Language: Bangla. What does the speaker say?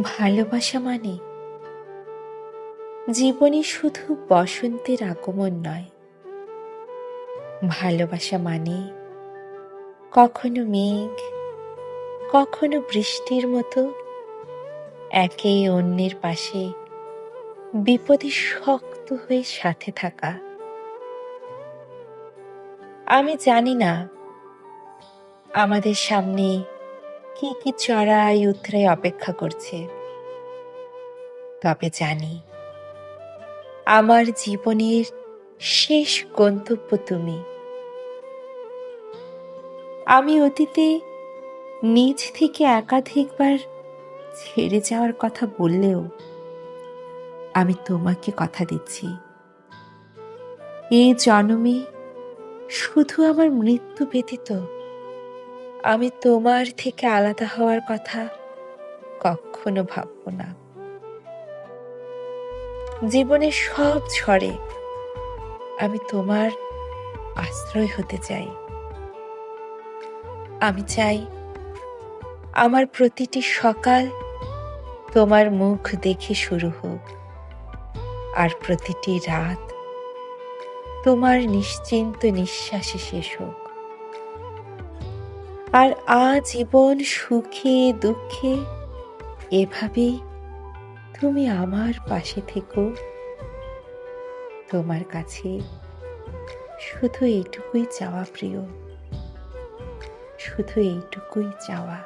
ভালোবাসা মানে জীবনে শুধু বসন্তের আগমন নয়। ভালোবাসা মানে কখনো মেঘ, কখনো বৃষ্টির মতো একে অন্যের পাশে বিপদে শক্ত হয়ে সাথে থাকা। আমি জানি না আমাদের সামনে কি কি চড়াই উতরাই অপেক্ষা করছে, তবে জানি আমার জীবনের শেষ গন্তব্য তুমি। আমি অতীতে নিজ থেকে একাধিকবার ছেড়ে যাওয়ার কথা বললেও আমি তোমাকে কথা দিচ্ছি, এই জন্মে শুধু আমার মৃত্যু ব্যতীত আমি তোমার থেকে আলাদা হওয়ার কথা কখনো ভাবব না। জীবনের সব ঝড়ে আমি তোমার আশ্রয় হতে চাই। আমি চাই আমার প্রতিটি সকাল তোমার মুখ দেখে শুরু হোক, আর প্রতিটি রাত তোমার নিশ্চিন্ত নিঃশ্বাসে শেষ হোক। আর আজীবন সুখে দুঃখে এভাবেই তুমি আমার পাশে থেকো। তোমার কাছে শুধু এইটুকুই চাওয়া প্রিয়, শুধু এইটুকুই চাওয়া।